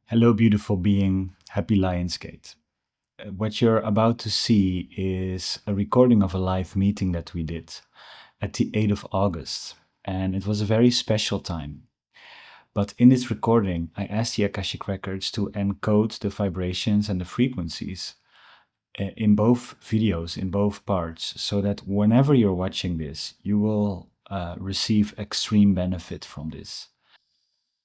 Hello, beautiful being. Happy Lionsgate. What you're about to see is a recording of a live meeting that we did at the 8th of August. And it was a very special time. But in this recording, I asked the Akashic Records to encode the vibrations and the frequencies in both videos, in both parts, so that whenever you're watching this, you will receive extreme benefit from this.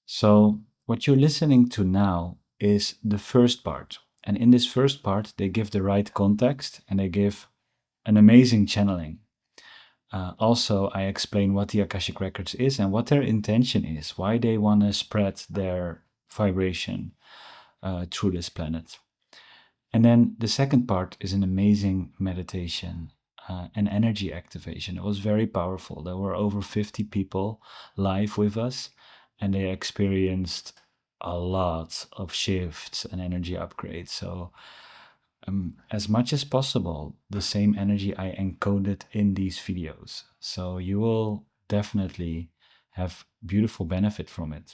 So, what you're listening to now is the first part. And in this first part, they give the right context and they give an amazing channeling. Also, I explain what the Akashic Records is and what their intention is, why they want to spread their vibration through this planet. And then the second part is an amazing meditation and energy activation. It was very powerful. There were over 50 people live with us, and they experienced a lot of shifts and energy upgrades. So, as much as possible, the same energy I encoded in these videos. So, you will definitely have beautiful benefit from it.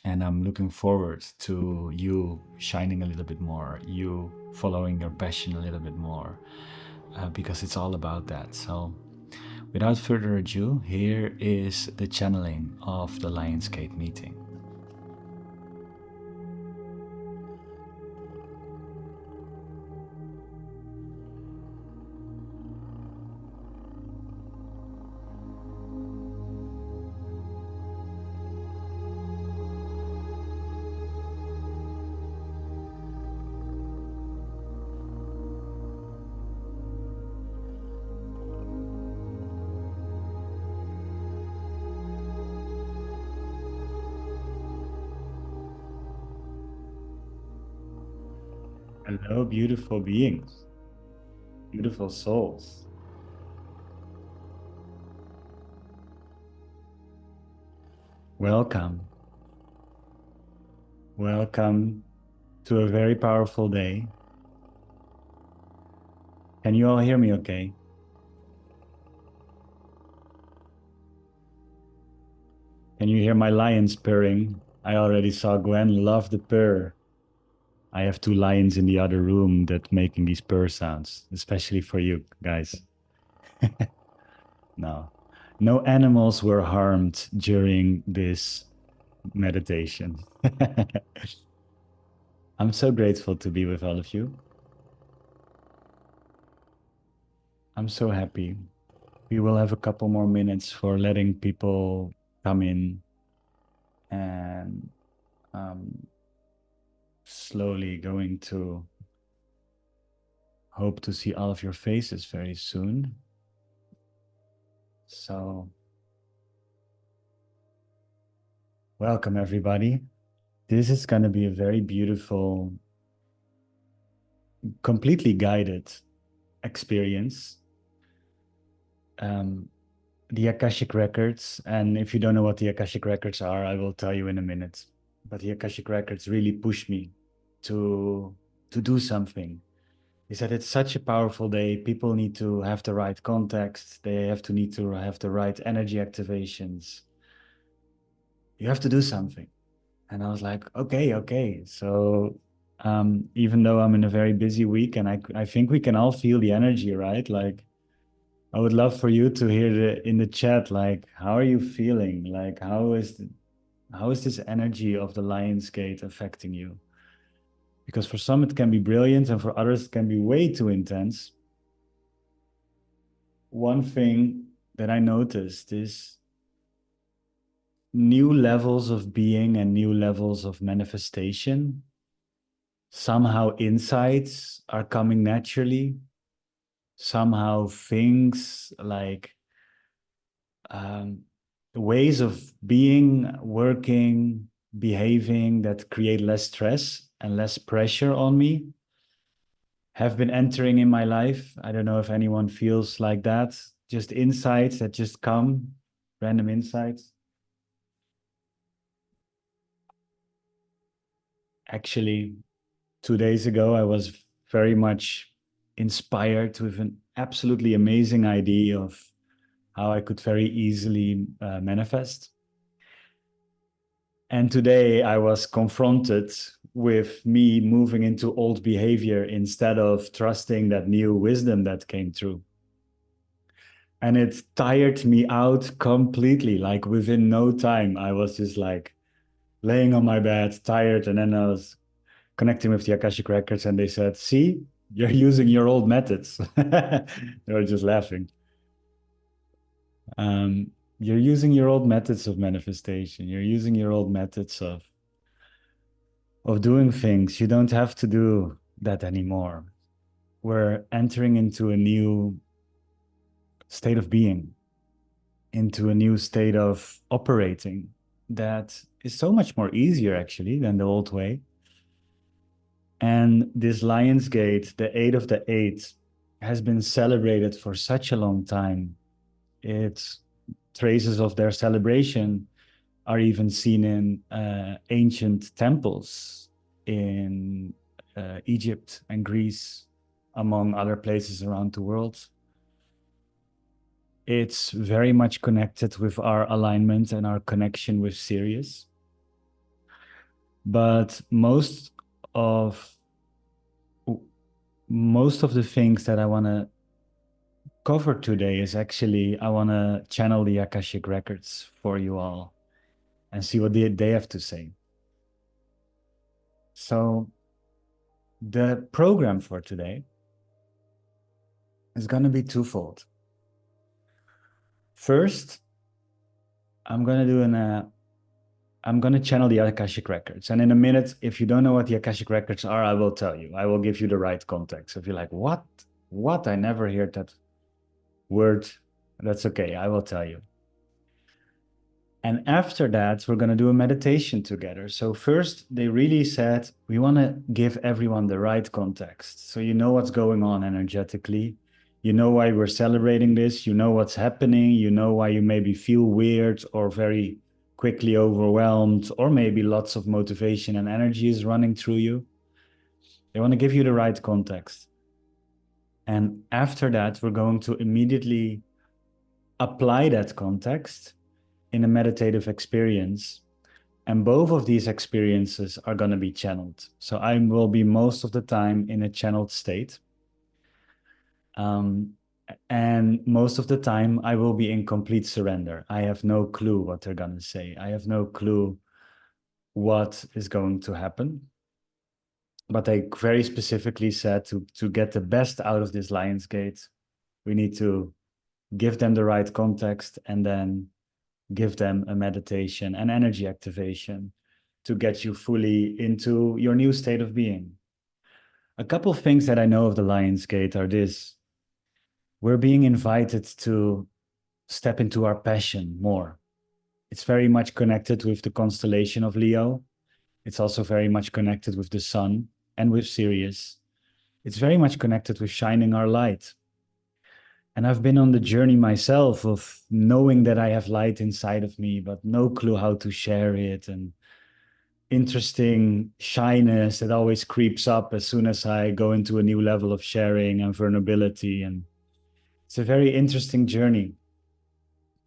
And I'm looking forward to you shining a little bit more, you following your passion a little bit more, because it's all about that. So, without further ado, here is the channeling of the Lionsgate meeting. Hello, beautiful beings, beautiful souls. Welcome. Welcome to a very powerful day. Can you all hear me okay? Can you hear my lions purring? I already saw Gwen love the purr. I have two lions in the other room that making these purr sounds, especially for you guys. No, no animals were harmed during this meditation. I'm so grateful to be with all of you. I'm so happy. We will have a couple more minutes for letting people come in and um, slowly going to hope to see all of your faces very soon. So, welcome everybody. This is going to be a very beautiful, completely guided experience. Um, the Akashic Records, and if you don't know what the Akashic Records are, I will tell you in a minute. But the Akashic Records really pushed me to do something. He said it's such a powerful day. People need to have the right context. They have to need to have the right energy activations. You have to do something. And I was like, okay. So even though I'm in a very busy week, and I think we can all feel the energy, right? Like, I would love for you to hear in the chat, like, how are you feeling? Like, how is this energy of the Lion's Gate affecting you? Because for some it can be brilliant, and for others it can be way too intense. One thing that I noticed is new levels of being and new levels of manifestation. Somehow insights are coming naturally. Somehow things like um, ways of being, working, behaving that create less stress and less pressure on me have been entering in my life. I don't know if anyone feels like that. Just insights that just come, random insights. Actually, 2 days ago, I was very much inspired with an absolutely amazing idea of how I could very easily manifest. And today I was confronted with me moving into old behavior instead of trusting that new wisdom that came through. And it tired me out completely. Like within no time, I was just like laying on my bed, tired. And then I was connecting with the Akashic Records, and they said, "See, you're using your old methods." They were just laughing. Um, you're using your old methods of manifestation. You're using your old methods of doing things. You don't have to do that anymore. We're entering into a new state of being, into a new state of operating that is so much more easier actually than the old way. And this Lion's Gate, the 8 of the 8, has been celebrated for such a long time. It's traces of their celebration are even seen in ancient temples in Egypt and Greece, among other places around the world. It's very much connected with our alignment and our connection with Sirius. But of most of the things that I want to cover today is actually I want to channel the Akashic Records for you all and see what they have to say. So the program for today is going to be twofold. First, I'm going to do I'm going to channel the Akashic Records. And in a minute, if you don't know what the Akashic Records are, I will tell you. I will give you the right context. If you're like, what? What? I never heard that word. That's okay. I will tell you. And after that, we're going to do a meditation together. So first, they really said, we want to give everyone the right context. So you know what's going on energetically. You know why we're celebrating this. You know what's happening. You know why you maybe feel weird or very quickly overwhelmed, or maybe lots of motivation and energy is running through you. They want to give you the right context. And after that, we're going to immediately apply that context in a meditative experience. And both of these experiences are going to be channeled. So I will be most of the time in a channeled state. And most of the time, I will be in complete surrender. I have no clue what they're going to say. I have no clue what is going to happen. But they very specifically said to get the best out of this Lion's Gate, we need to give them the right context and then give them a meditation and energy activation to get you fully into your new state of being. A couple of things that I know of the Lion's Gate are this. We're being invited to step into our passion more. It's very much connected with the constellation of Leo. It's also very much connected with the sun and with Sirius. It's very much connected with shining our light. And I've been on the journey myself of knowing that I have light inside of me, but no clue how to share it, and interesting shyness that always creeps up as soon as I go into a new level of sharing and vulnerability. And it's a very interesting journey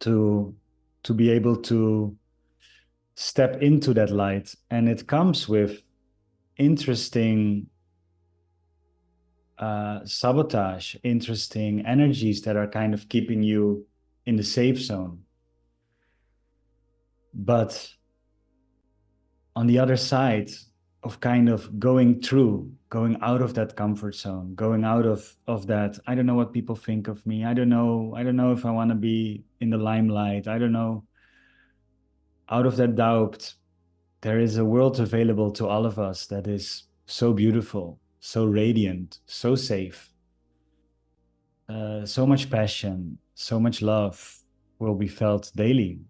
to be able to step into that light. And it comes with interesting sabotage, interesting energies that are kind of keeping you in the safe zone. But on the other side of kind of going out of that comfort zone, going out of that, I don't know what people think of me. I don't know if I want to be in the limelight. I don't know. Out of that doubt, there is a world available to all of us that is so beautiful, so radiant, so safe. So much passion, so much love will be felt daily.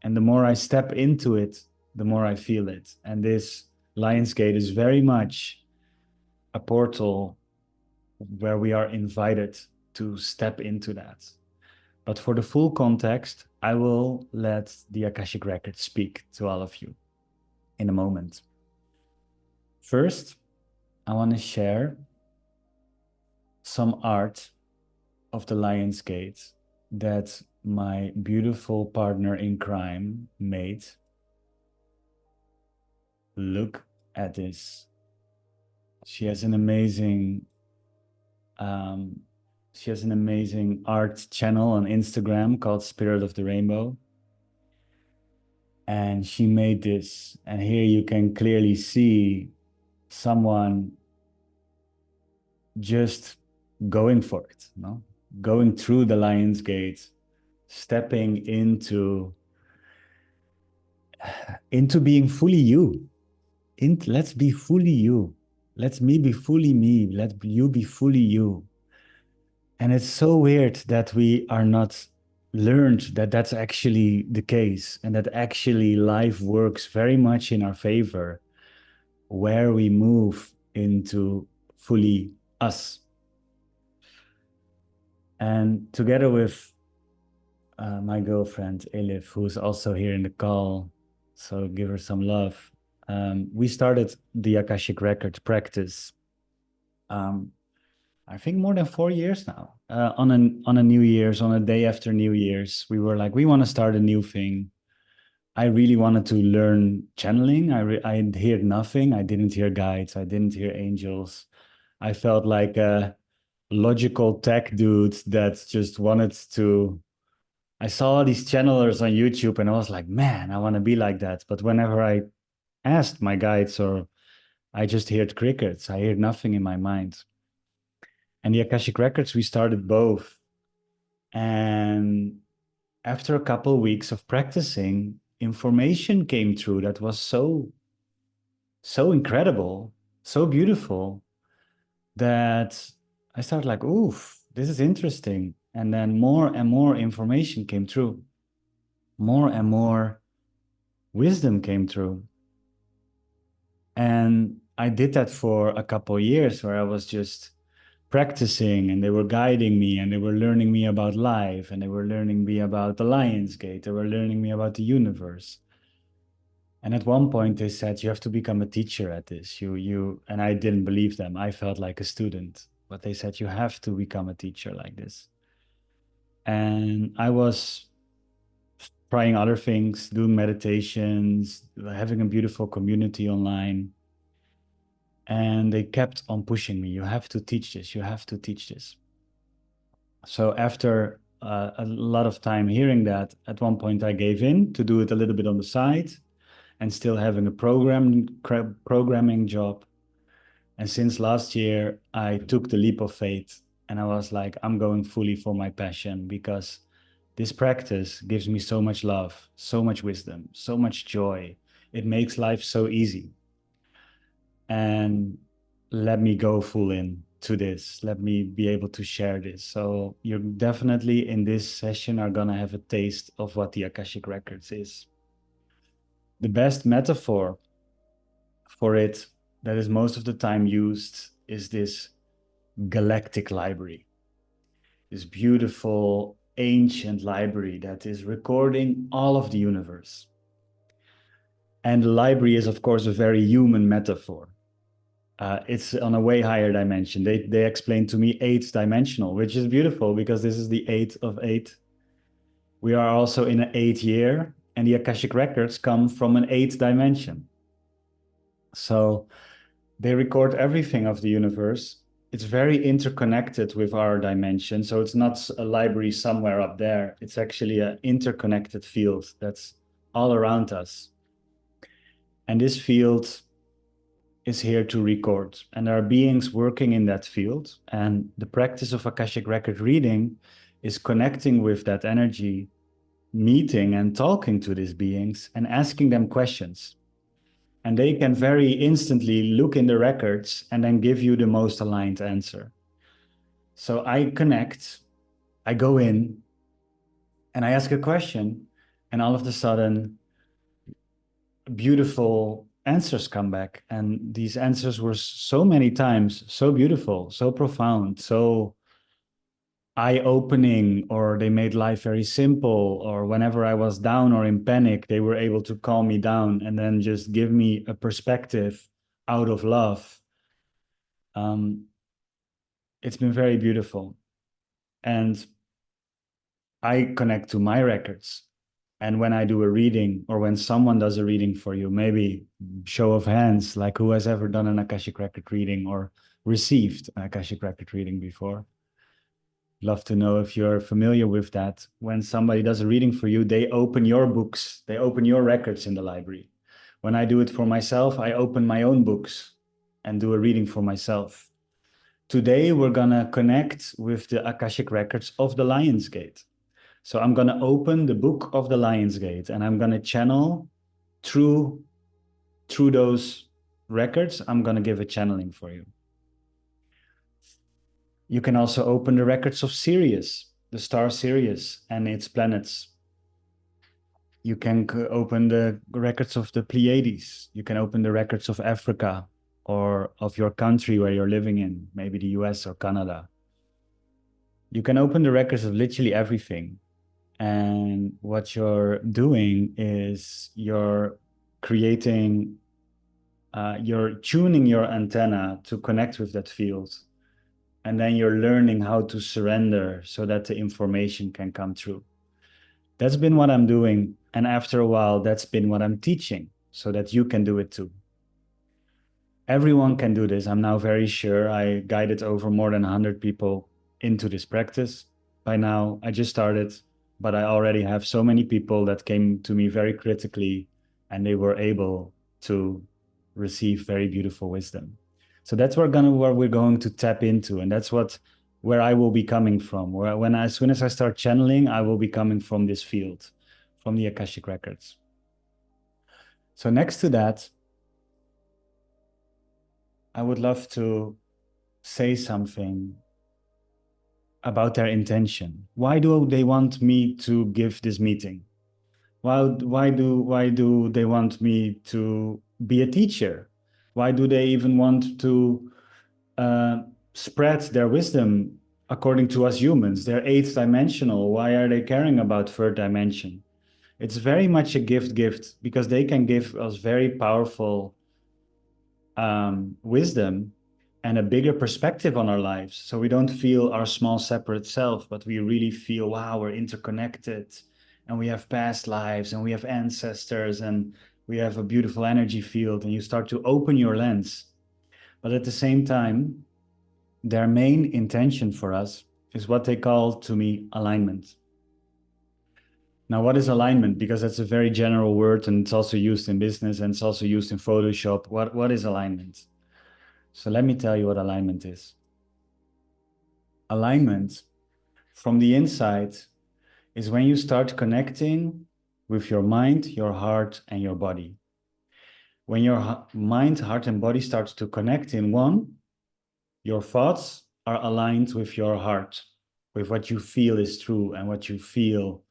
And the more I step into it, the more I feel it. And this Lionsgate is very much a portal where we are invited to step into that. But for the full context, I will let the Akashic Records speak to all of you in a moment. First, I want to share some art of the Lion's Gate that my beautiful partner in crime made. Look at this. She has an amazing um, she has an amazing art channel on Instagram called Spirit of the Rainbow. And she made this. And here you can clearly see someone just going for it, no? Going through the Lion's Gate, stepping into being fully you. Let's be fully you. Let me be fully me. Let you be fully you. And it's so weird that we are not learned that that's actually the case and that actually life works very much in our favor where we move into fully us. And together with my girlfriend Elif, who's also here in the call, so give her some love. We started the Akashic Records practice. Um, I think more than 4 years now. On a New Year's, on a day after New Year's, we were like, we want to start a new thing. I really wanted to learn channeling. I heard nothing. I didn't hear guides. I didn't hear angels. I felt like a logical tech dude that just wanted to. I saw these channelers on YouTube and I was like, man, I want to be like that. But whenever I asked my guides or I just heard crickets, I heard nothing in my mind. And the Akashic Records, we started both. And after a couple of weeks of practicing, information came through that was so incredible, so beautiful that I started like, oof, this is interesting. And then more and more information came through, more and more wisdom came through. And I did that for a couple of years where I was just practicing and they were guiding me and they were learning me about life and they were learning me about the Lion's Gate. They were learning me about the universe. And at one point they said, you have to become a teacher at this. And I didn't believe them. I felt like a student, but they said, you have to become a teacher like this. And I was trying other things, doing meditations, having a beautiful community online. And they kept on pushing me. You have to teach this. You have to teach this. So after a lot of time hearing that, at one point I gave in to do it a little bit on the side and still having a programming job. And since last year, I took the leap of faith and I was like, I'm going fully for my passion because this practice gives me so much love, so much wisdom, so much joy. It makes life so easy. And let me go full in to this. Let me be able to share this. So you're definitely in this session are gonna have a taste of what the Akashic Records is. The best metaphor for it that is most of the time used is this galactic library, this beautiful ancient library that is recording all of the universe. And the library is, of course, a very human metaphor. It's on a way higher dimension. They explained to me eighth dimensional, which is beautiful because this is the eighth of eight. We are also in an 8 year, and the Akashic Records come from an eighth dimension. So they record everything of the universe. It's very interconnected with our dimension. So it's not a library somewhere up there. It's actually an interconnected field that's all around us. And this field is here to record. And there are beings working in that field. And the practice of Akashic record reading is connecting with that energy, meeting and talking to these beings and asking them questions. And they can very instantly look in the records and then give you the most aligned answer. So I connect, I go in, and I ask a question, and all of a sudden, beautiful answers come back. And these answers were so many times so beautiful, so profound, so eye-opening, or they made life very simple. Or whenever I was down or in panic, they were able to calm me down and then just give me a perspective out of love. It's been very beautiful. And I connect to my records. And when I do a reading, or when someone does a reading for you, maybe show of hands, like who has ever done an Akashic Record reading or received an Akashic Record reading before? Love to know if you're familiar with that. When somebody does a reading for you, they open your books, they open your records in the library. When I do it for myself, I open my own books and do a reading for myself. Today, we're going to connect with the Akashic Records of the Lionsgate. So I'm going to open the book of the Lionsgate and I'm going to channel through those records. I'm going to give a channeling for you. You can also open the records of Sirius, the star Sirius and its planets. You can open the records of the Pleiades. You can open the records of Africa or of your country where you're living in, maybe the US or Canada. You can open the records of literally everything. And what you're doing is you're creating, you're tuning your antenna to connect with that field. And then you're learning how to surrender so that the information can come through. That's been what I'm doing. And after a while, that's been what I'm teaching so that you can do it too. Everyone can do this. I'm now very sure. I guided over more than 100 people into this practice. By now, I just started, but I already have so many people that came to me very critically and they were able to receive very beautiful wisdom. So that's where we're going to tap into. And that's where I will be coming from. As soon as I start channeling, I will be coming from this field, from the Akashic Records. So next to that, I would love to say something about their intention. Why do they want me to give this meeting? Why do they want me to be a teacher? Why do they even want to spread their wisdom according to us humans? They're eighth dimensional. Why are they caring about third dimension? It's very much a gift because they can give us very powerful wisdom and a bigger perspective on our lives. So we don't feel our small separate self, but we really feel, wow, we're interconnected and we have past lives and we have ancestors and we have a beautiful energy field, and you start to open your lens. But at the same time, their main intention for us is what they call to me alignment. Now, what is alignment? Because that's a very general word and it's also used in business and it's also used in Photoshop. What is alignment? So let me tell you what alignment is. Alignment from the inside is when you start connecting with your mind, your heart, and your body. When your mind, heart, and body starts to connect in one, your thoughts are aligned with your heart, with what you feel is true and what you feel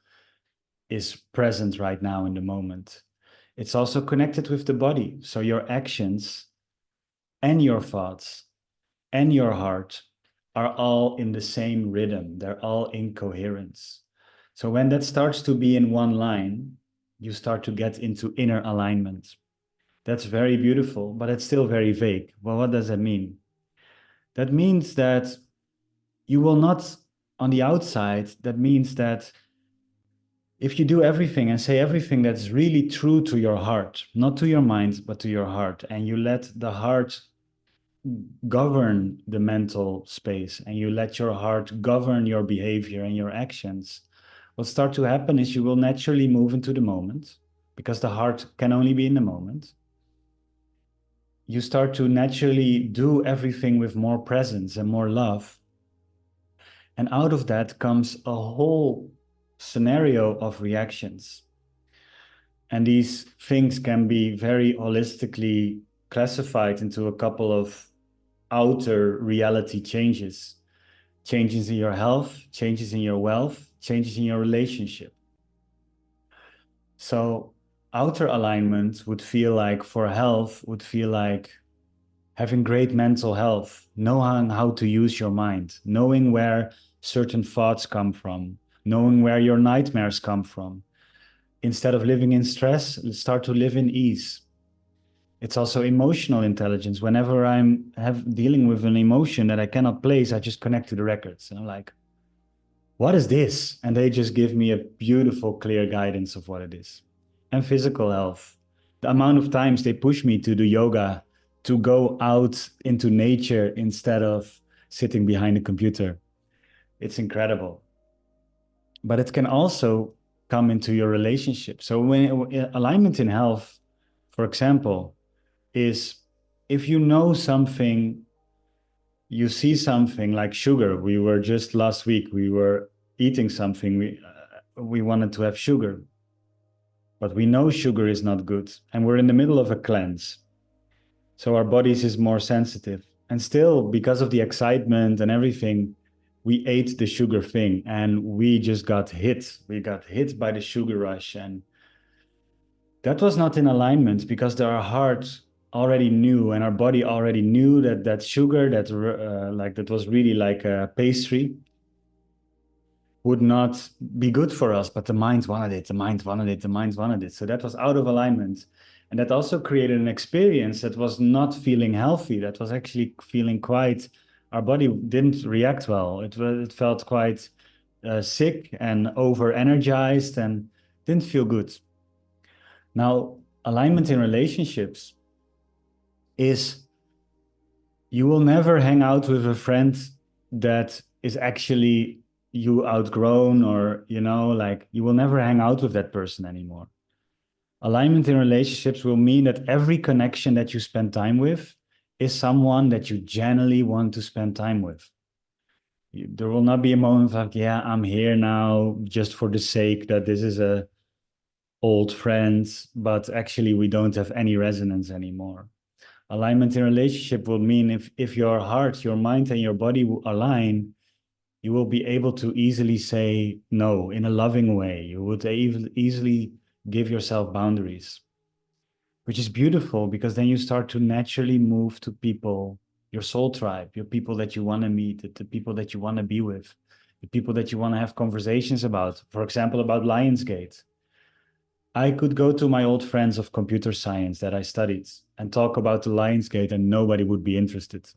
is present right now in the moment. It's also connected with the body. So your actions and your thoughts and your heart are all in the same rhythm. They're all in coherence. So when that starts to be in one line, you start to get into inner alignment. That's very beautiful, but it's still very vague. Well, what does that mean? That means that you will not, on the outside, that means that if you do everything and say everything that's really true to your heart, not to your mind, but to your heart, and you let the heart govern the mental space and you let your heart govern your behavior and your actions, what starts to happen is you will naturally move into the moment because the heart can only be in the moment. You start to naturally do everything with more presence and more love. And out of that comes a whole scenario of reactions. And these things can be very holistically classified into a couple of outer reality changes. Changes in your health, changes in your wealth, changes in your relationship. So outer alignment would feel like, for health, would feel like having great mental health, knowing how to use your mind, knowing where certain thoughts come from, knowing where your nightmares come from. Instead of living in stress, start to live in ease. It's also emotional intelligence. Whenever I'm dealing with an emotion that I cannot place, I just connect to the records. And I'm like, what is this? And they just give me a beautiful, clear guidance of what it is. And physical health. The amount of times they push me to do yoga, to go out into nature instead of sitting behind a computer. It's incredible. But it can also come into your relationship. So when alignment in health, for example, is if you know something, you see something like sugar. We were just last week, we were eating something. We wanted to have sugar, but we know sugar is not good. And we're in the middle of a cleanse. So our bodies is more sensitive. And still, because of the excitement and everything, we ate the sugar thing and we just got hit. We got hit by the sugar rush. And that was not in alignment because our heart already knew and our body already knew that that sugar that was really like a pastry would not be good for us, but the mind wanted it, the mind wanted it, the mind wanted it. So that was out of alignment. And that also created an experience that was not feeling healthy. That was actually feeling quite, our body didn't react well. It felt quite sick and over energized and didn't feel good. Now, alignment in relationships is you will never hang out with a friend that is actually you outgrown, or like you will never hang out with that person anymore. Alignment in relationships will mean that every connection that you spend time with is someone that you genuinely want to spend time with. There will not be a moment of like, yeah, I'm here now just for the sake that this is a old friend, but actually we don't have any resonance anymore. Alignment in relationship will mean if your heart, your mind, and your body align, you will be able to easily say no in a loving way. You would easily give yourself boundaries, which is beautiful because then you start to naturally move to people, your soul tribe, your people that you want to meet, the people that you want to be with, the people that you want to have conversations about, for example, about Lionsgate. I could go to my old friends of computer science that I studied and talk about the Lionsgate and nobody would be interested.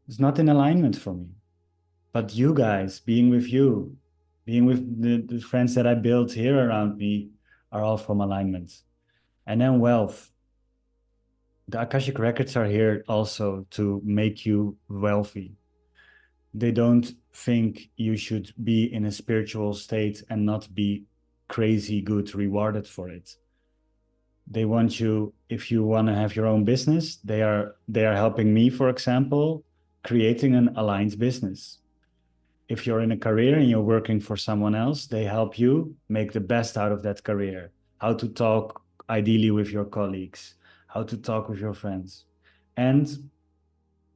It's not in alignment for me. But you guys, being with you, being with the friends that I built here around me are all from alignment. And then wealth. The Akashic Records are here also to make you wealthy. They don't think you should be in a spiritual state and not be crazy good rewarded for it. They want you, if you want to have your own business, they are helping me, for example, creating an aligned business. If you're in a career and you're working for someone else, they help you make the best out of that career. How to talk ideally with your colleagues, how to talk with your friends. And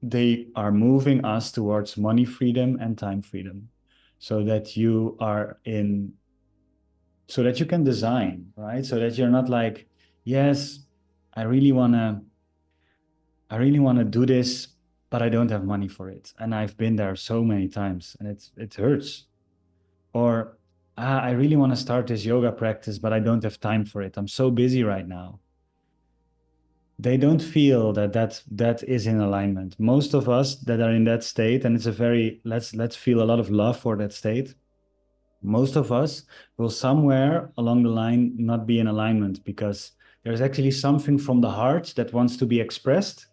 they are moving us towards money freedom and time freedom so that you are in, so that you can design, right? So that you're not like, yes, I really want to I really want to do this, but I don't have money for it. And I've been there so many times and it hurts. Or I really want to start this yoga practice, but I don't have time for it. I'm so busy right now. They don't feel that is in alignment. Most of us that are in that state, and it's a very let's feel a lot of love for that state. Most of us will somewhere along the line not be in alignment because there's actually something from the heart that wants to be expressed,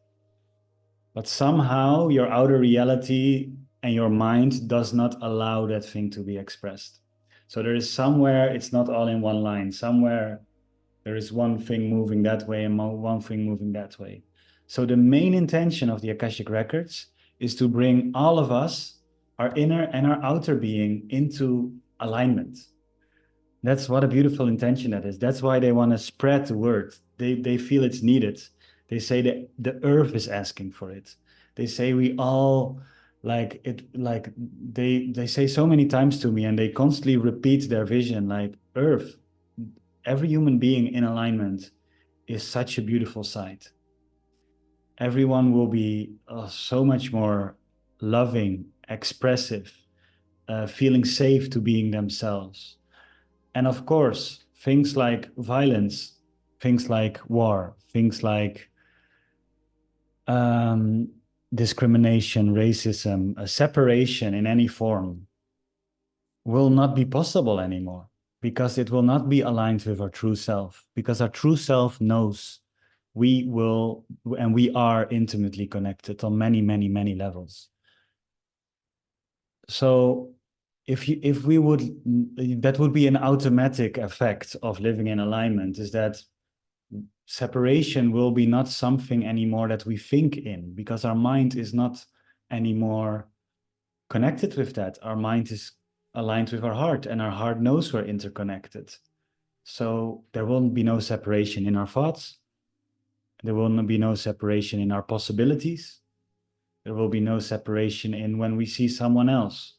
but somehow your outer reality and your mind does not allow that thing to be expressed. So there is somewhere, it's not all in one line. Somewhere there is one thing moving that way and one thing moving that way. So the main intention of the Akashic Records is to bring all of us, our inner and our outer being, into alignment. That's what a beautiful intention that is. That's why they want to spread the word. They feel it's needed. They say that the earth is asking for it. They say we all like it, like they say so many times to me, and they constantly repeat their vision like earth, every human being in alignment is such a beautiful sight. Everyone will be so much more loving, expressive, feeling safe to being themselves. And of course, things like violence, things like war, things like um, discrimination, racism, separation in any form, will not be possible anymore because it will not be aligned with our true self, because our true self knows we will and we are intimately connected on many, many, many levels. So if we would, that would be an automatic effect of living in alignment, is that separation will be not something anymore that we think in, because our mind is not anymore connected with that. Our mind is aligned with our heart, and our heart knows we're interconnected. So there will be no separation in our thoughts. There will be no separation in our possibilities. There will be no separation in when we see someone else.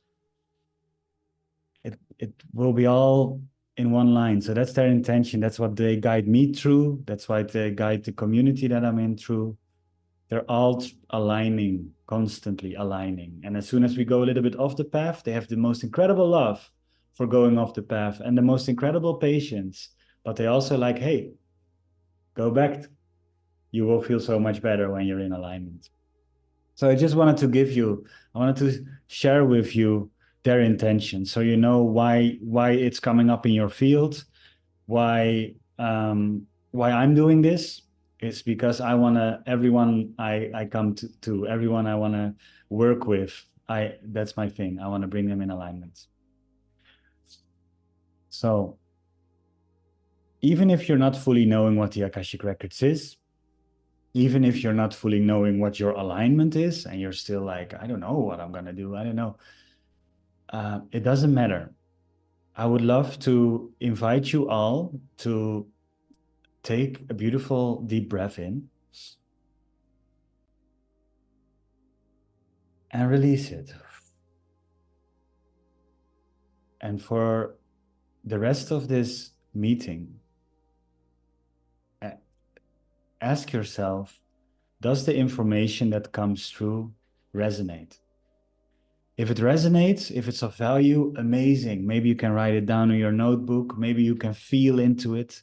It will be all in one line. So that's their intention. That's what they guide me through. That's why they guide the community that I'm in through. They're all aligning, constantly aligning. And as soon as we go a little bit off the path, they have the most incredible love for going off the path and the most incredible patience. But they also like, hey, go back. You will feel so much better when you're in alignment. So I just wanted to I wanted to share with you their intention, so you know why it's coming up in your field, why I'm doing this. Is because I wanna everyone I come to everyone I wanna work with. That's my thing. I want to bring them in alignment. So even if you're not fully knowing what the Akashic Records is, even if you're not fully knowing what your alignment is, and you're still like, I don't know what I'm gonna do, I don't know, it doesn't matter. I would love to invite you all to take a beautiful deep breath in and release it. And for the rest of this meeting, ask yourself, does the information that comes through resonate? If it resonates, if it's of value, amazing. Maybe you can write it down in your notebook. Maybe you can feel into it.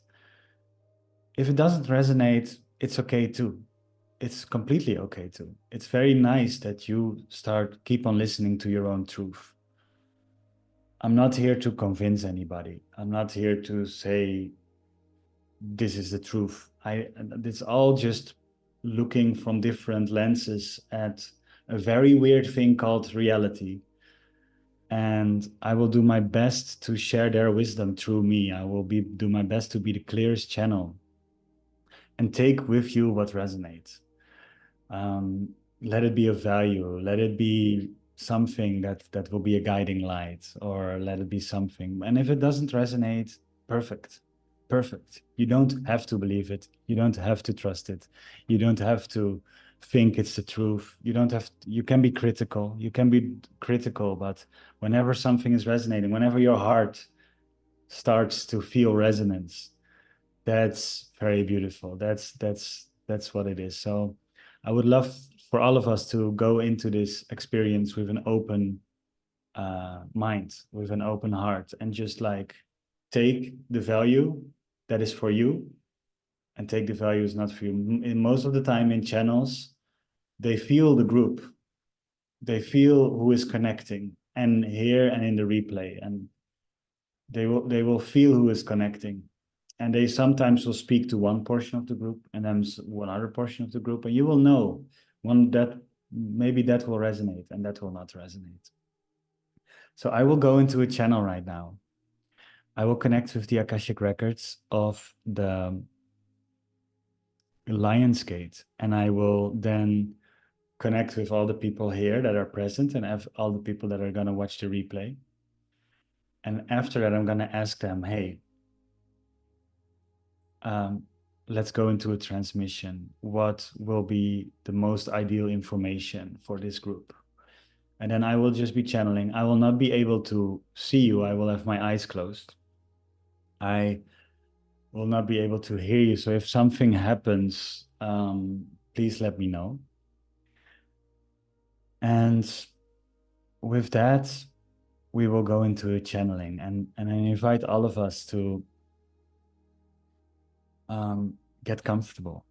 If it doesn't resonate, it's okay too. It's completely okay too. It's very nice that you keep on listening to your own truth. I'm not here to convince anybody. I'm not here to say this is the truth. It's all just looking from different lenses at a very weird thing called reality. And I will do my best to share their wisdom through me. I will do my best to be the clearest channel and take with you what resonates. Um, Let it be of value. Let it be something that will be a guiding light, or let it be something. And if it doesn't resonate, perfect, perfect. You don't have to believe it. You don't have to trust it. You don't have to think it's the truth. You don't have. You can be critical. You can be critical, but whenever something is resonating, whenever your heart starts to feel resonance, that's very beautiful. That's what it is. So I would love for all of us to go into this experience with an open mind, with an open heart, and just like take the value that is for you and take the values not for you. In most of the time in channels, they feel the group, they feel who is connecting, and here and in the replay, and they will feel who is connecting, and they sometimes will speak to one portion of the group and then one other portion of the group, and you will know one that maybe that will resonate and that will not resonate. So I will go into a channel right now. I will connect with the Akashic Records of the Lionsgate, and I will then connect with all the people here that are present and have all the people that are going to watch the replay. And after that, I'm going to ask them, hey, um, let's go into a transmission. What will be the most ideal information for this group? And then I will just be channeling. I will not be able to see you. I will have my eyes closed. I will not be able to hear you. So if something happens, please let me know. And with that, we will go into a channeling. And I invite all of us to get comfortable.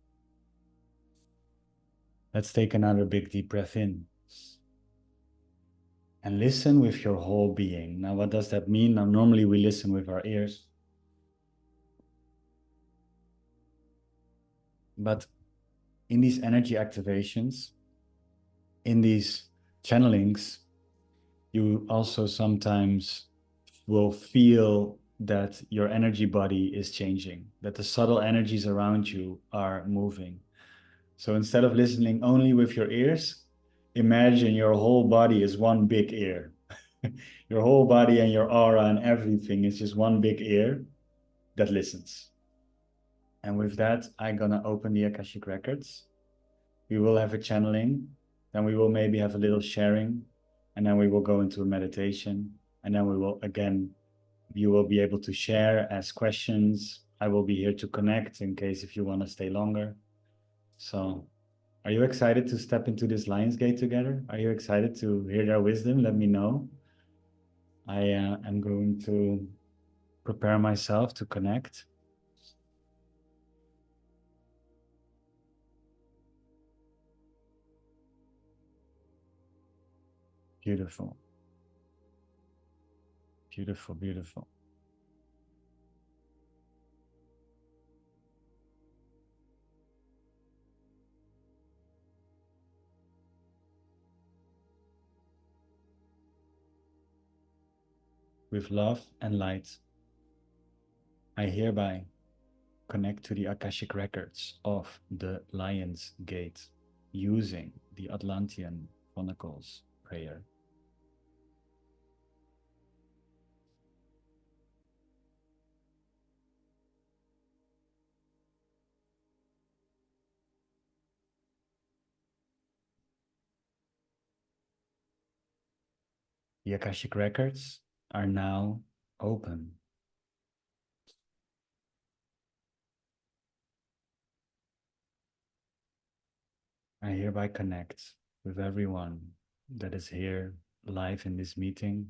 Let's take another big deep breath in. and listen with your whole being. Now, what does that mean? Now, normally we listen with our ears, but in these energy activations, in these channelings, you also sometimes will feel that your energy body is changing, that the subtle energies around you are moving. So instead of listening only with your ears, imagine your whole body is one big ear. Your whole body and your aura and everything is just one big ear that listens. And with that, I'm gonna open the Akashic Records. We will have a channeling, then we will maybe have a little sharing, and then we will go into a meditation, and then we will again, you will be able to share, ask questions. I will be here to connect in case if you want to stay longer. So, are you excited to step into this Lions Gate together? Are you excited to hear their wisdom? Let me know. I am going to prepare myself to connect. Beautiful, beautiful, beautiful. With love and light, I hereby connect to the Akashic Records of the Lion's Gate using the Atlantean Chronicles prayer. The Akashic Records are now open. I hereby connect with everyone that is here live in this meeting,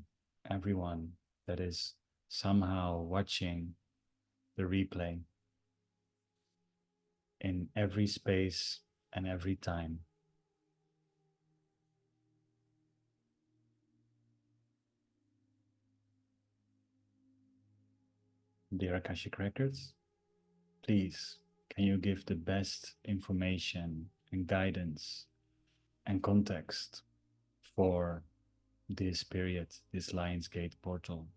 everyone that is somehow watching the replay in every space and every time. Dear Akashic Records, please, can you give the best information and guidance and context for this period, this Lionsgate portal?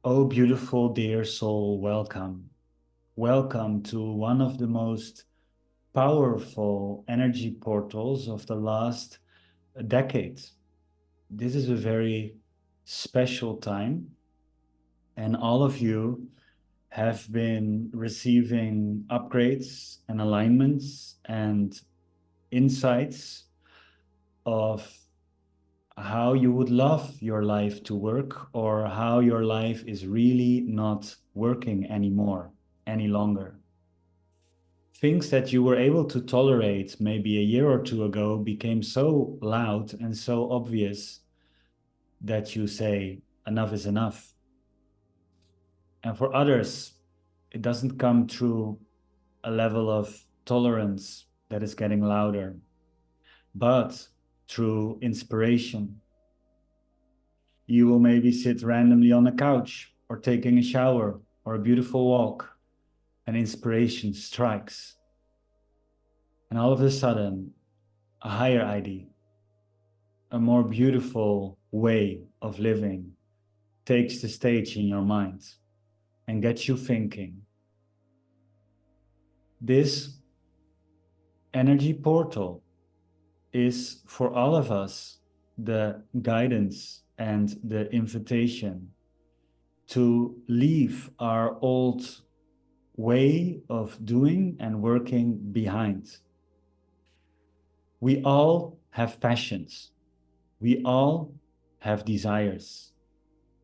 Oh, beautiful, dear soul, welcome. Welcome to one of the most powerful energy portals of the last decade. This is a very special time, and all of you have been receiving upgrades and alignments and insights of how you would love your life to work or how your life is really not working anymore, any longer. Things that you were able to tolerate maybe a year or two ago became so loud and so obvious that you say, enough is enough. And for others, it doesn't come through a level of tolerance that is getting louder, but through inspiration. You will maybe sit randomly on a couch or taking a shower or a beautiful walk, and inspiration strikes. And all of a sudden, a higher ID, a more beautiful way of living takes the stage in your mind and gets you thinking. This energy portal is for all of us the guidance and the invitation to leave our old way of doing and working behind. We all have passions. We all have desires.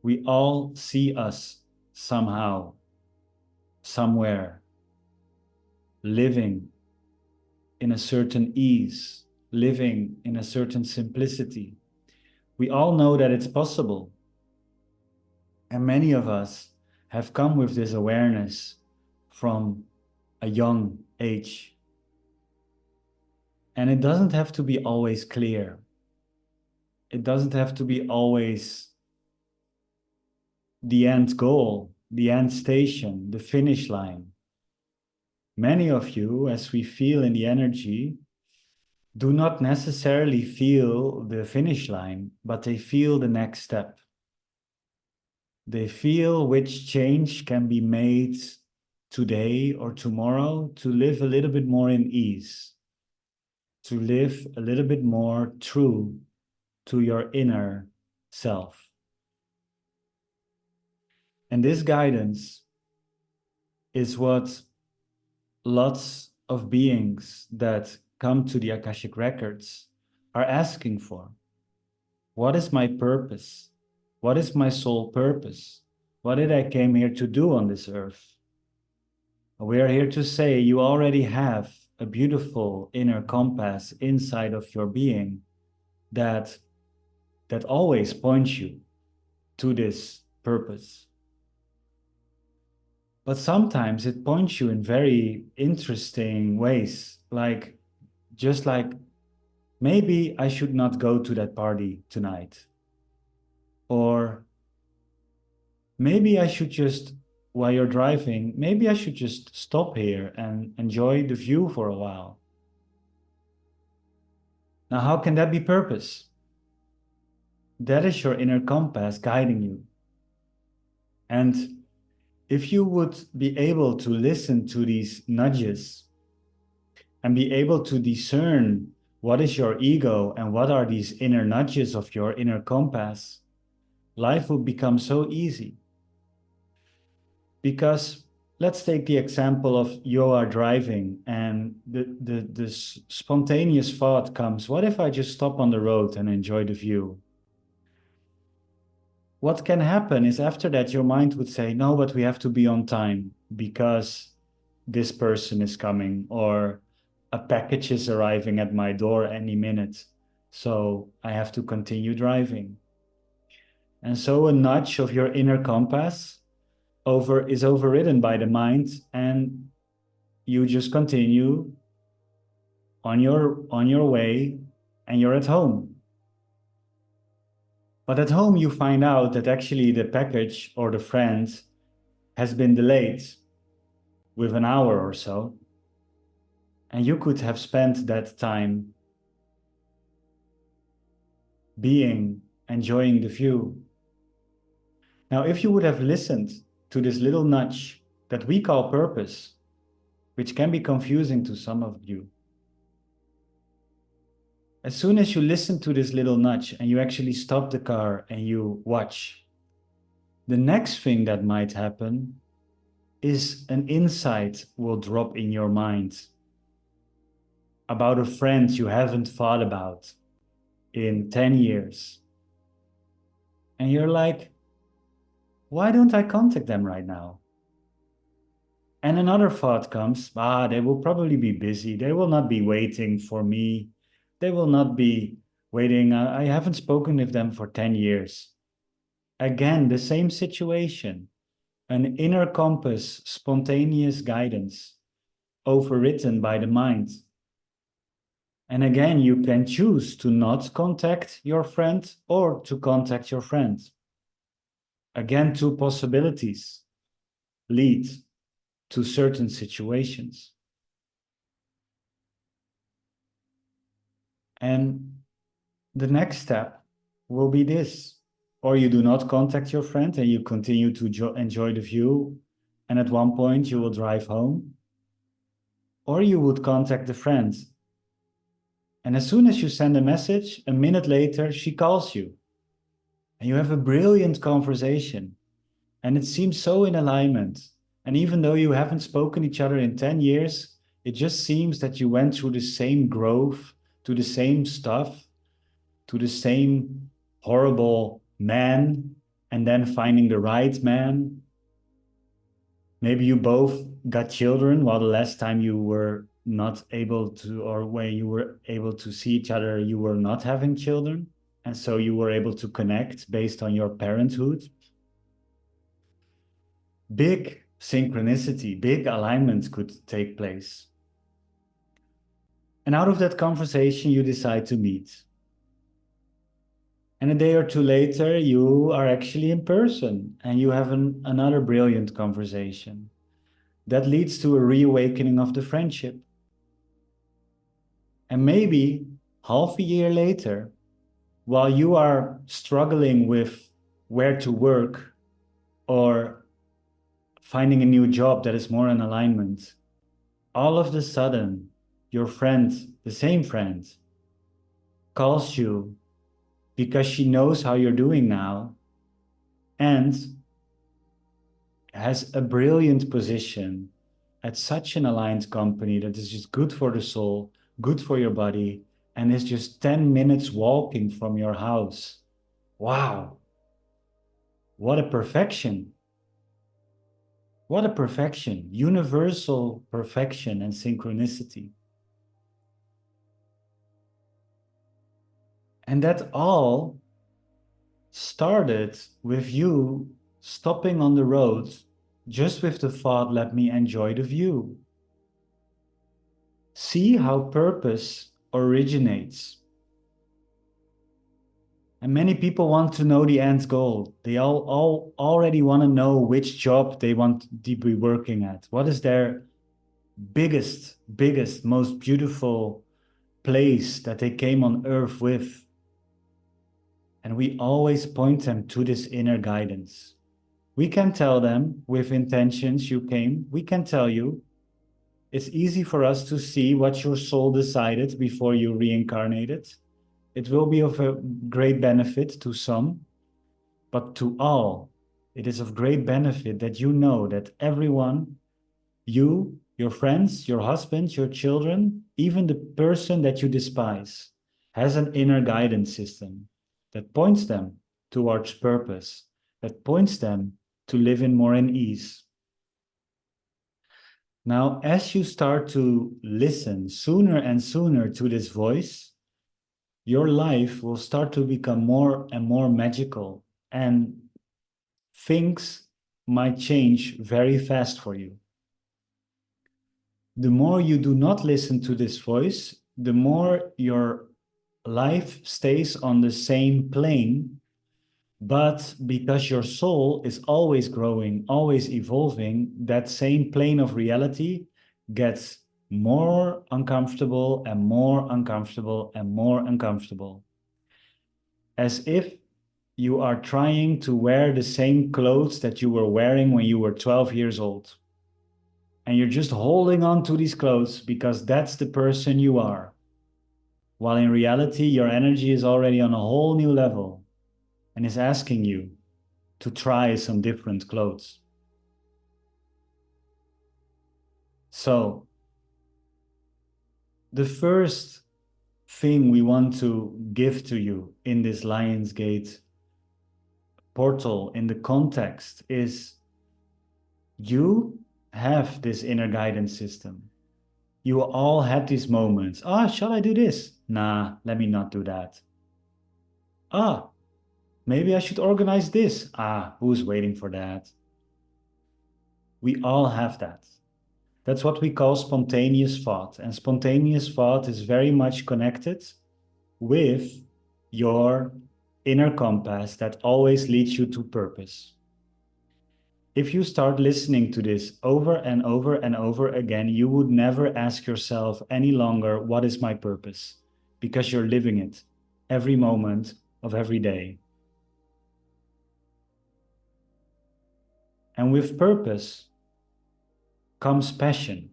We all see us somehow, somewhere, living in a certain ease living in a certain simplicity. We all know that it's possible. And many of us have come with this awareness from a young age. And it doesn't have to be always clear. It doesn't have to be always the end goal, the end station, the finish line. Many of you, as we feel in the energy, do not necessarily feel the finish line, but they feel the next step. They feel which change can be made today or tomorrow to live a little bit more in ease, to live a little bit more true to your inner self. And this guidance is what lots of beings that come to the Akashic Records are asking for. What is my purpose? What is my soul purpose? What did I came here to do on this earth? We are here to say you already have a beautiful inner compass inside of your being that always points you to this purpose. But sometimes it points you in very interesting ways, just like maybe I should not go to that party tonight. Or maybe I should just, while you're driving, maybe I should just stop here and enjoy the view for a while. Now, how can that be purpose? That is your inner compass guiding you. And if you would be able to listen to these nudges and be able to discern what is your ego and what are these inner nudges of your inner compass, life will become so easy. Because let's take the example of you are driving and the spontaneous thought comes, what if I just stop on the road and enjoy the view? What can happen is after that your mind would say, no, but we have to be on time because this person is coming or a package is arriving at my door any minute. So I have to continue driving. And so a nudge of your inner compass is overridden by the mind, and you just continue on your way and you're at home. But at home you find out that actually the package or the friend has been delayed with an hour or so. And you could have spent that time enjoying the view. Now, if you would have listened to this little nudge that we call purpose, which can be confusing to some of you, as soon as you listen to this little nudge and you actually stop the car and you watch, the next thing that might happen is an insight will drop in your mind about a friend you haven't thought about in 10 years. And you're like, why don't I contact them right now? And another thought comes, they will probably be busy. They will not be waiting for me. They will not be waiting. I haven't spoken with them for 10 years. Again, the same situation. An inner compass, spontaneous guidance, overwritten by the mind. And again, you can choose to not contact your friend or to contact your friend. Again, two possibilities lead to certain situations. And the next step will be this. Or you do not contact your friend and you continue to enjoy the view. And at one point you will drive home. Or you would contact the friend. And as soon as you send a message, a minute later, she calls you. And you have a brilliant conversation. And it seems so in alignment. And even though you haven't spoken each other in 10 years, it just seems that you went through the same growth, to the same stuff, to the same horrible man, and then finding the right man. Maybe you both got children while the last time you were not able to, or when you were able to see each other, you were not having children. And so you were able to connect based on your parenthood. Big synchronicity, big alignment could take place. And out of that conversation, you decide to meet. And a day or two later, you are actually in person and you have another brilliant conversation. That leads to a reawakening of the friendship. And maybe half a year later, while you are struggling with where to work or finding a new job that is more in alignment, all of a sudden, your friend, the same friend, calls you because she knows how you're doing now and has a brilliant position at such an aligned company that is just good for the soul, good for your body, and is just 10 minutes walking from your house. Wow, what a perfection! What a perfection, universal perfection and synchronicity. And that all started with you stopping on the road just with the thought, let me enjoy the view. See how purpose originates. And many people want to know the end goal. They all already want to know which job they want to be working at. What is their biggest, most beautiful place that they came on earth with? And we always point them to this inner guidance. We can tell them with intentions you came, we can tell you, it's easy for us to see what your soul decided before you reincarnated. It will be of a great benefit to some, but to all, it is of great benefit that you know that everyone, you, your friends, your husband, your children, even the person that you despise, has an inner guidance system that points them towards purpose, that points them to live in more in ease. Now, as you start to listen sooner and sooner to this voice, your life will start to become more and more magical, and things might change very fast for you. The more you do not listen to this voice, the more your life stays on the same plane. But because your soul is always growing, always evolving, that same plane of reality gets more uncomfortable and more uncomfortable and more uncomfortable. As if you are trying to wear the same clothes that you were wearing when you were 12 years old. And you're just holding on to these clothes because that's the person you are. While in reality, your energy is already on a whole new level and is asking you to try some different clothes. So, the first thing we want to give to you in this Lionsgate portal, in the context, is you have this inner guidance system. You all had these moments. Ah, shall I do this? Nah, let me not do that. Ah, maybe I should organize this. Ah, who's waiting for that? We all have that. That's what we call spontaneous thought. And spontaneous thought is very much connected with your inner compass that always leads you to purpose. If you start listening to this over and over and over again, you would never ask yourself any longer, what is my purpose? Because you're living it every moment of every day. And with purpose comes passion.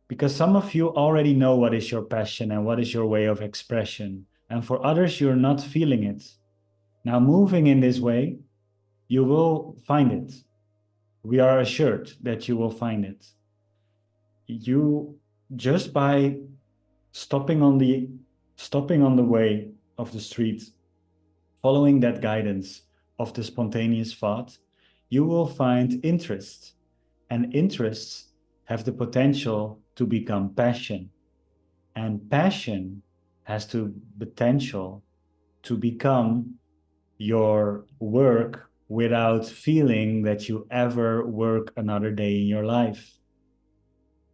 Because some of you already know what is your passion and what is your way of expression. And for others, you're not feeling it. Now, moving in this way, you will find it. We are assured that you will find it. You, just by stopping on the way of the street, following that guidance of the spontaneous thought, you will find interest. And interests have the potential to become passion. And passion has the potential to become your work without feeling that you ever work another day in your life.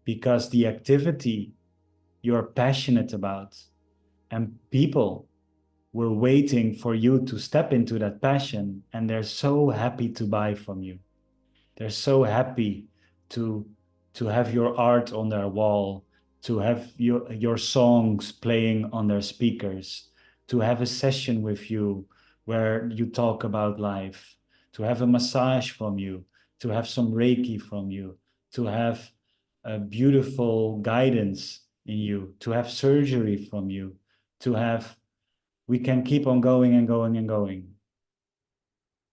Because the activity you're passionate about and people were waiting for you to step into that passion, and they're so happy to buy from you. They're so happy to have your art on their wall, to have your songs playing on their speakers, to have a session with you where you talk about life, to have a massage from you, to have some Reiki from you, to have a beautiful guidance in you, to have surgery from you, to have, we can keep on going and going and going.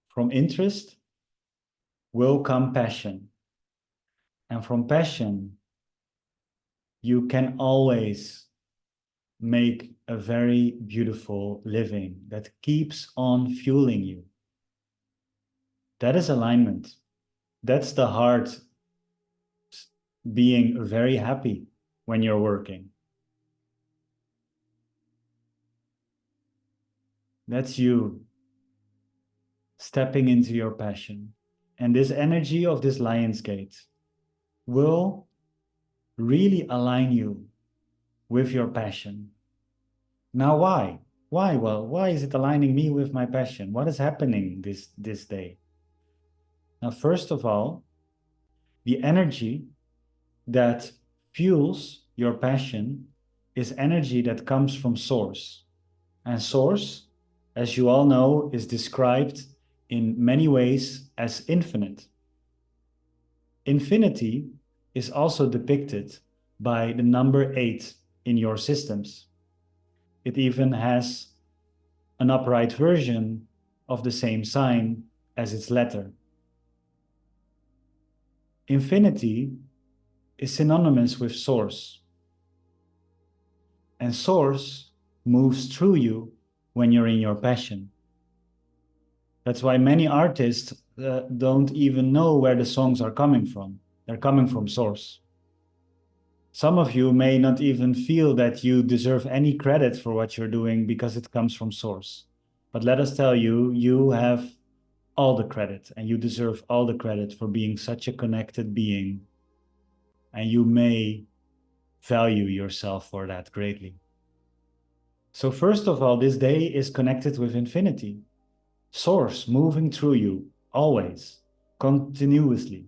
From interest will come passion. And from passion, you can always make a very beautiful living that keeps on fueling you. That is alignment. That's the heart being very happy when you're working. That's you stepping into your passion. And this energy of this Lion's Gate will really align you with your passion. Now, why? Why? Well, why is it aligning me with my passion? What is happening this day? Now, first of all, the energy that fuels your passion is energy that comes from Source. And Source, as you all know, is described in many ways as infinite. Infinity is also depicted by the number 8 in your systems. It even has an upright version of the same sign as its letter. Infinity is synonymous with Source. And Source moves through you when you're in your passion. That's why many artists don't even know where the songs are coming from. They're coming from Source. Some of you may not even feel that you deserve any credit for what you're doing because it comes from Source. But let us tell you, you have all the credit and you deserve all the credit for being such a connected being. And you may value yourself for that greatly. So first of all, this day is connected with infinity. Source moving through you, always, continuously.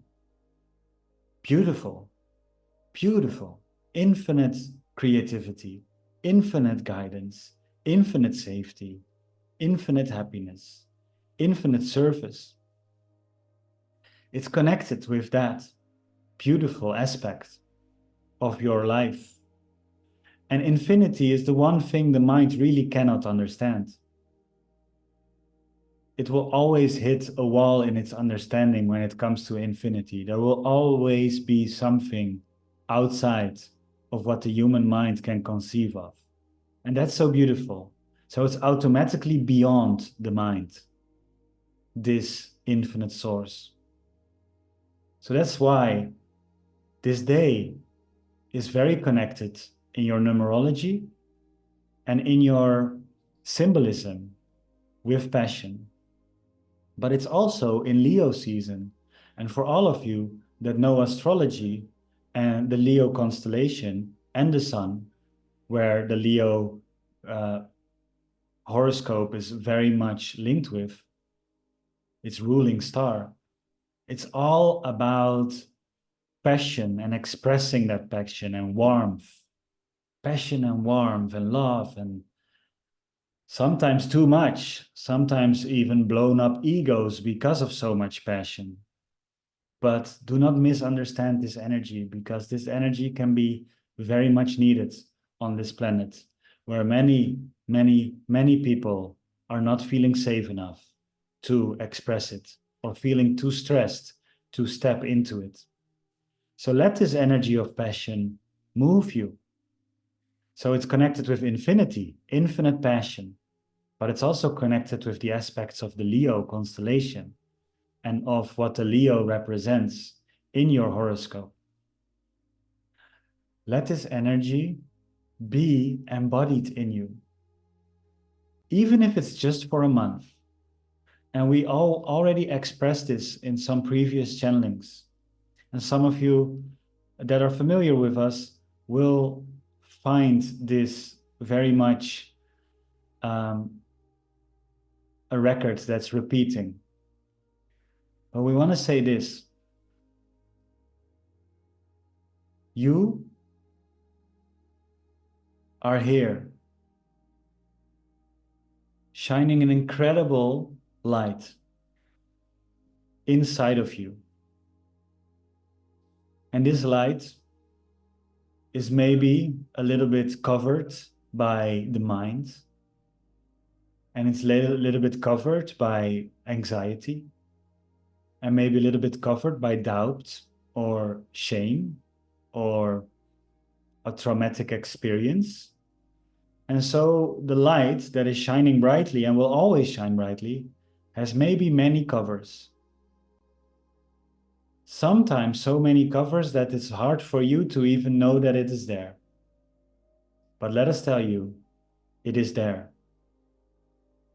Beautiful, beautiful, infinite creativity, infinite guidance, infinite safety, infinite happiness, infinite service. It's connected with that beautiful aspect of your life. And infinity is the one thing the mind really cannot understand. It will always hit a wall in its understanding when it comes to infinity. There will always be something outside of what the human mind can conceive of. And that's so beautiful. So it's automatically beyond the mind, this infinite source. So that's why this day is very connected in your numerology and in your symbolism with passion. But it's also in Leo season. And for all of you that know astrology and the Leo constellation and the sun, where the Leo horoscope is very much linked with its ruling star, it's all about passion and expressing that passion and warmth. Passion and warmth and love, and sometimes too much, sometimes even blown up egos because of so much passion. But do not misunderstand this energy, because this energy can be very much needed on this planet, where many, many, many people are not feeling safe enough to express it, or feeling too stressed to step into it. So let this energy of passion move you. So it's connected with infinity, infinite passion, but it's also connected with the aspects of the Leo constellation and of what the Leo represents in your horoscope. Let this energy be embodied in you, even if it's just for a month. And we all already expressed this in some previous channelings. And some of you that are familiar with us will find this very much a record that's repeating. But we want to say this. You are here, shining an incredible light inside of you. And this light is maybe a little bit covered by the mind, and it's a little bit covered by anxiety, and maybe a little bit covered by doubt or shame or a traumatic experience. And so the light that is shining brightly and will always shine brightly has maybe many covers. Sometimes so many covers that it's hard for you to even know that it is there. But let us tell you, it is there.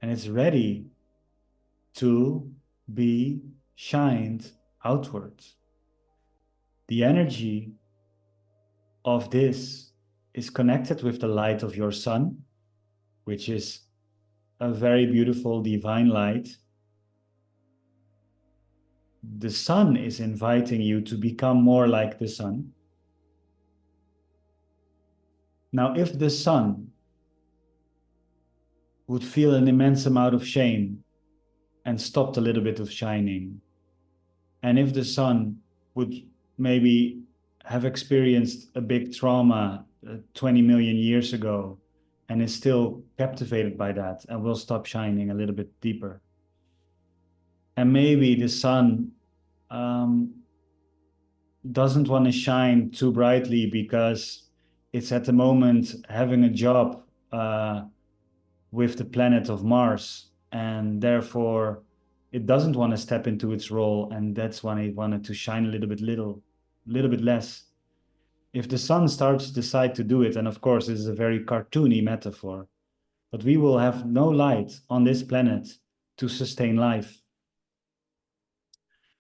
And it's ready to be shined outwards. The energy of this is connected with the light of your sun, which is a very beautiful divine light. The sun is inviting you to become more like the sun. Now, if the sun would feel an immense amount of shame and stopped a little bit of shining, and if the sun would maybe have experienced a big trauma 20 million years ago and is still captivated by that and will stop shining a little bit deeper. And maybe the sun doesn't want to shine too brightly because it's at the moment having a job with the planet of Mars, and therefore it doesn't want to step into its role, and that's when it wanted to shine a little bit less. If the sun starts to decide to do it, and of course this is a very cartoony metaphor, but we will have no light on this planet to sustain life.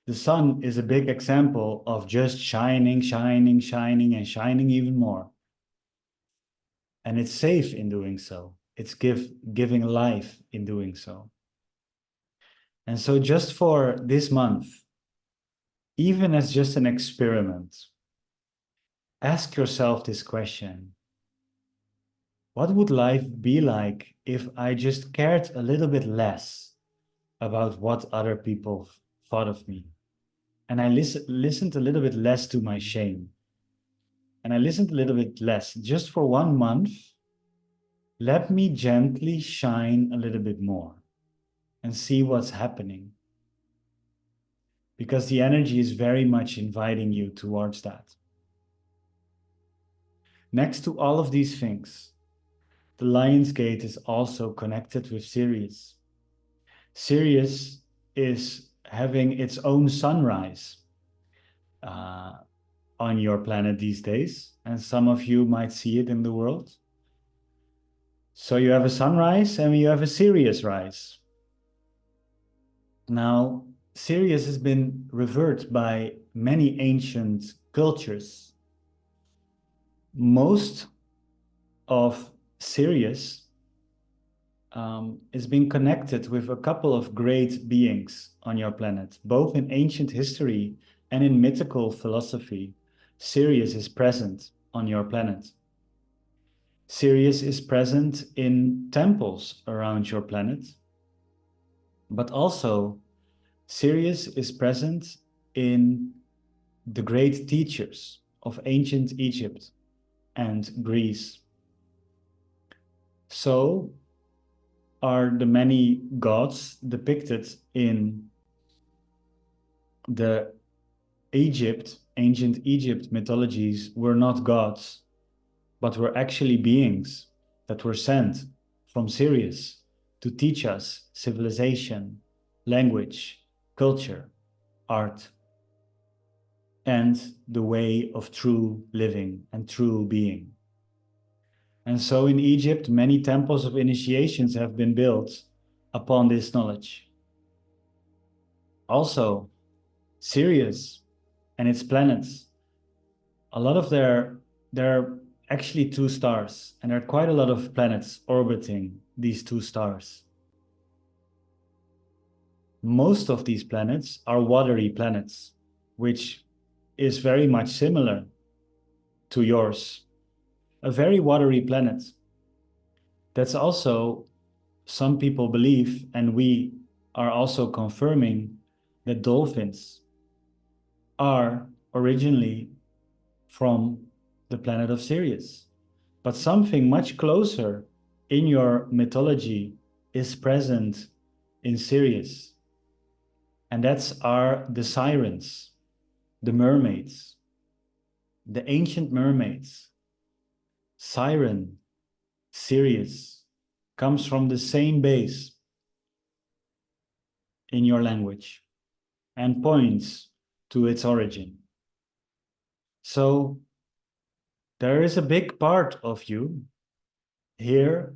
The sun is a big example of just shining, shining, shining, and shining even more. And it's safe in doing so. It's giving life in doing so. And so just for this month, even as just an experiment, ask yourself this question. What would life be like if I just cared a little bit less about what other people thought of me? And I listened a little bit less to my shame. And I listened a little bit less. Just for 1 month, let me gently shine a little bit more and see what's happening. Because the energy is very much inviting you towards that. Next to all of these things, the Lion's Gate is also connected with Sirius. Sirius is having its own sunrise on your planet these days, and some of you might see it in the world. So you have a sunrise and you have a Sirius rise. Now, Sirius has been revered by many ancient cultures. Most of Sirius is being connected with a couple of great beings on your planet, both in ancient history and in mythical philosophy. Sirius is present on your planet. Sirius is present in temples around your planet, but also Sirius is present in the great teachers of ancient Egypt and Greece. So are the many gods depicted in the ancient Egypt mythologies were not gods, but were actually beings that were sent from Sirius to teach us civilization, language, culture, art. and the way of true living and true being. And so in Egypt, many temples of initiations have been built upon this knowledge. Also, Sirius and its planets, a lot of there are actually two stars, and there are quite a lot of planets orbiting these two stars. Most of these planets are watery planets, which is very much similar to yours. A very watery planet. That's also, some people believe, and we are also confirming, that dolphins are originally from the planet of Sirius. But something much closer in your mythology is present in Sirius. And that's the sirens, the mermaids, the ancient mermaids. Siren, Sirius, comes from the same base in your language and points to its origin. So there is a big part of you. Here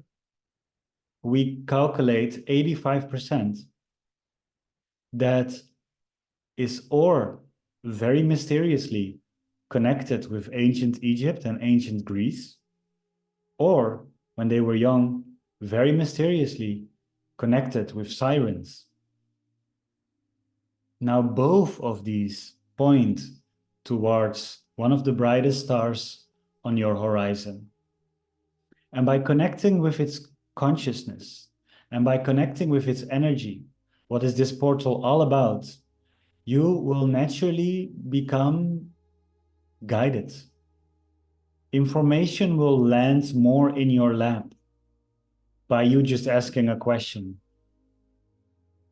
we calculate 85% that is or very mysteriously connected with ancient Egypt and ancient Greece, or when they were young, very mysteriously connected with sirens. Now both of these point towards one of the brightest stars on your horizon. And by connecting with its consciousness and by connecting with its energy, what is this portal all about? You will naturally become guided. Information will land more in your lap by you just asking a question.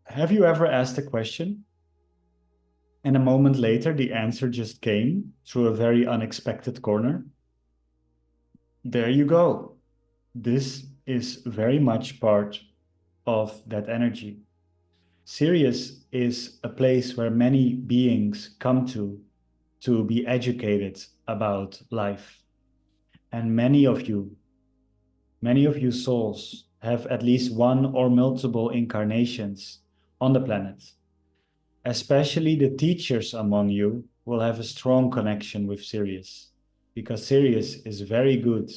Have you ever asked a question and a moment later the answer just came through a very unexpected corner? There you go. This is very much part of that energy. Sirius is a place where many beings come to be educated about life. And many of you souls have at least one or multiple incarnations on the planet. Especially the teachers among you will have a strong connection with Sirius, because Sirius is very good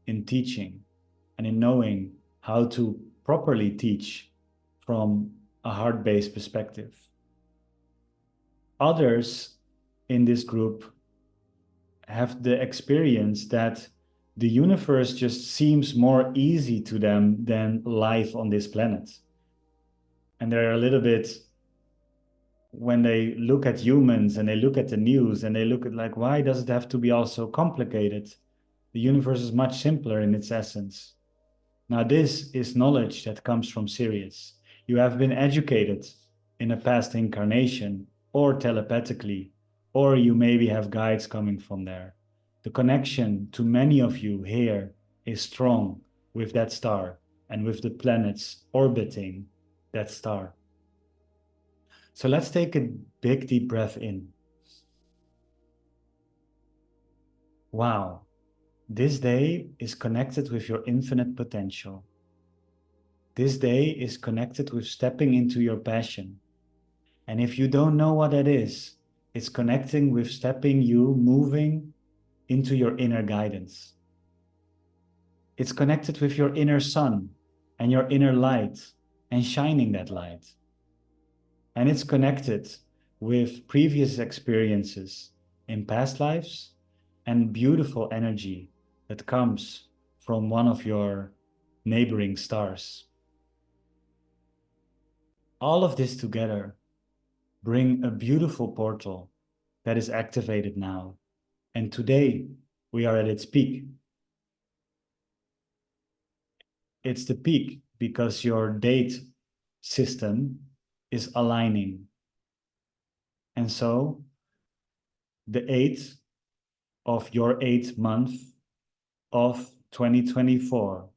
in teaching and in knowing how to properly teach from a heart-based perspective. Others in this group have the experience that the universe just seems more easy to them than life on this planet. And they're a little bit, when they look at humans and they look at the news and they look at like, why does it have to be all so complicated? The universe is much simpler in its essence. Now, this is knowledge that comes from Sirius. You have been educated in a past incarnation or telepathically, or you maybe have guides coming from there. The connection to many of you here is strong with that star and with the planets orbiting that star. So let's take a big deep breath in. Wow, this day is connected with your infinite potential. This day is connected with stepping into your passion. And if you don't know what that is, it's connecting with moving into your inner guidance. It's connected with your inner sun and your inner light and shining that light. And it's connected with previous experiences in past lives and beautiful energy that comes from one of your neighboring stars. All of this together bring a beautiful portal that is activated now. And today we are at its peak. It's the peak because your date system is aligning. And so the 8th of your 8th month of 2024,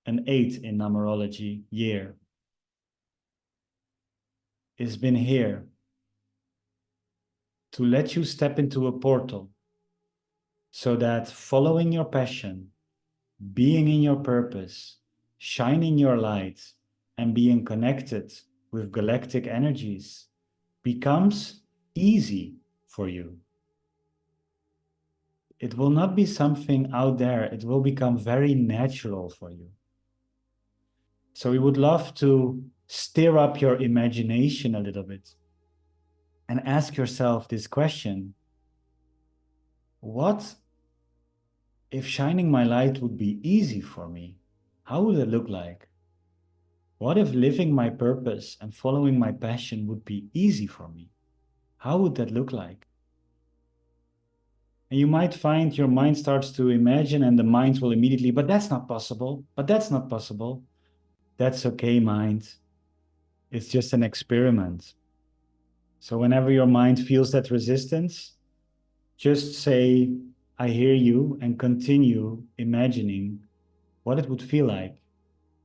an 8 in numerology year, has been here to let you step into a portal so that following your passion, being in your purpose, shining your light, and being connected with galactic energies becomes easy for you. It will not be something out there, it will become very natural for you. So we would love to stir up your imagination a little bit and ask yourself this question: what if shining my light would be easy for me? How would it look like? What if living my purpose and following my passion would be easy for me? How would that look like? And you might find your mind starts to imagine, and the mind will immediately, but that's not possible, but that's not possible. That's okay, mind. It's just an experiment. So whenever your mind feels that resistance, just say, I hear you, and continue imagining what it would feel like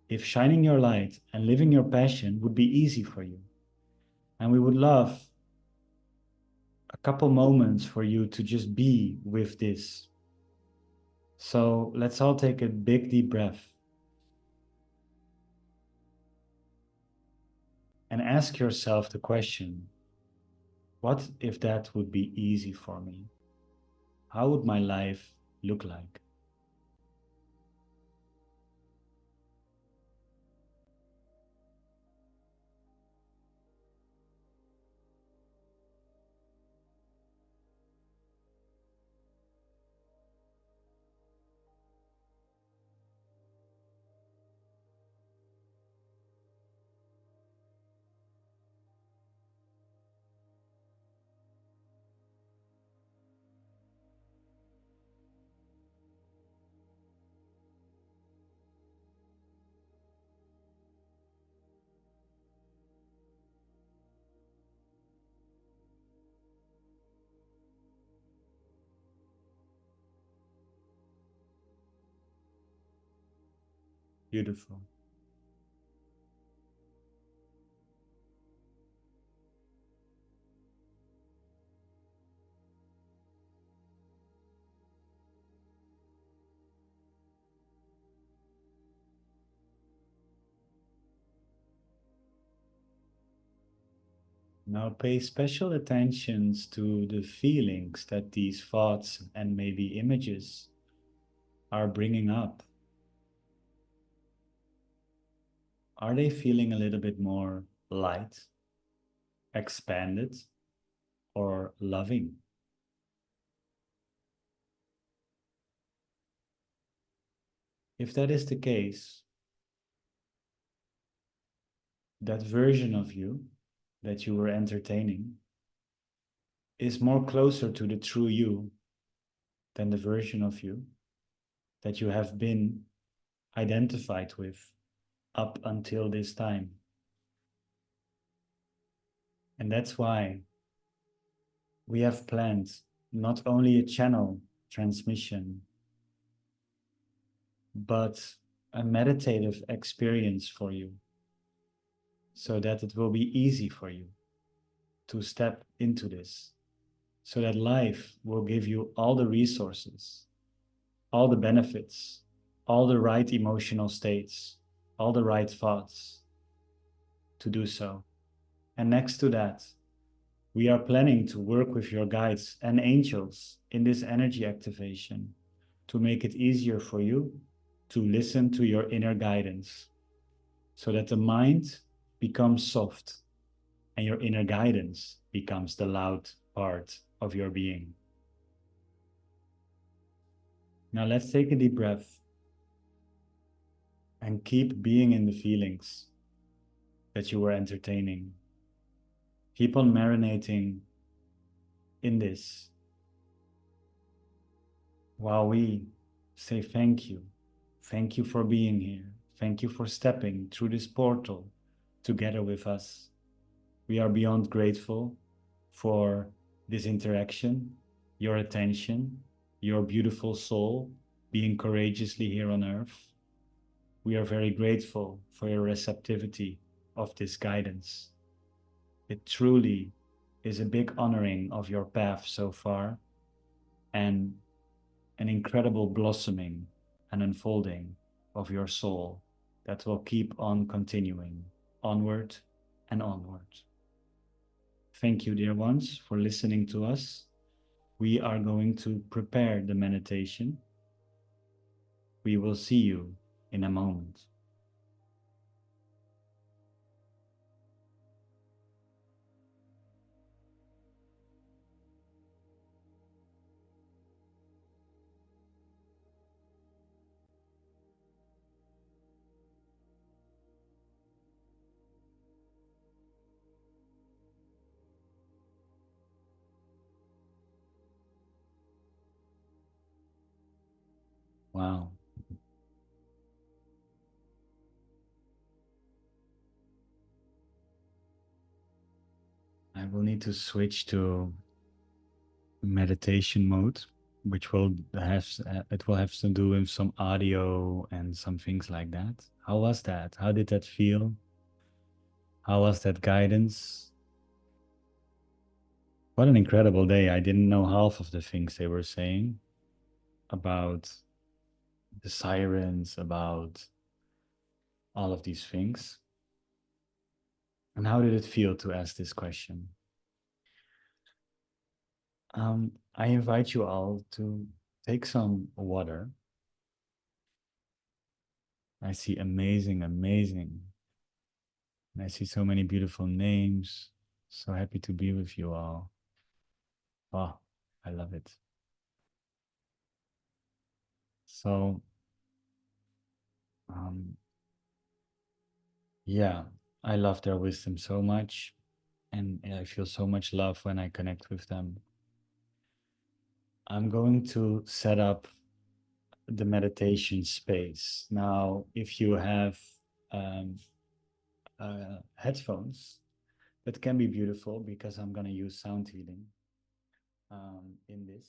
if shining your light and living your passion would be easy for you. And we would love a couple moments for you to just be with this. So let's all take a big deep breath and ask yourself the question, what if that would be easy for me? How would my life look like? Beautiful. Now pay special attention to the feelings that these thoughts and maybe images are bringing up. Are they feeling a little bit more light, expanded, or loving? If that is the case, that version of you that you were entertaining is more closer to the true you than the version of you that you have been identified with up until this time. And that's why we have planned not only a channel transmission, but a meditative experience for you, so that it will be easy for you to step into this, so that life will give you all the resources, all the benefits, all the right emotional states, all the right thoughts to do so. And next to that, we are planning to work with your guides and angels in this energy activation to make it easier for you to listen to your inner guidance, so that the mind becomes soft and your inner guidance becomes the loud part of your being. Now let's take a deep breath and keep being in the feelings that you were entertaining. Keep on marinating in this while we say thank you. Thank you for being here. Thank you for stepping through this portal together with us. We are beyond grateful for this interaction, your attention, your beautiful soul being courageously here on earth. We are very grateful for your receptivity of this guidance. It truly is a big honoring of your path so far and an incredible blossoming and unfolding of your soul that will keep on continuing onward and onward. Thank you, dear ones, for listening to us. We are going to prepare the meditation. We will see you in a moment. Wow. I will need to switch to meditation mode, which will have it will have to do with some audio and some things like that. How was that? How did that feel? How was that guidance? What an incredible day. I didn't know half of the things they were saying about the sirens, about all of these things. And how did it feel to ask this question? I invite you all to take some water. I see amazing, amazing. And I see so many beautiful names. So happy to be with you all. Oh, I love it. So, um, yeah, I love their wisdom so much. And I feel so much love when I connect with them. I'm going to set up the meditation space. Now, if you have um, headphones, that can be beautiful because I'm going to use sound healing in this.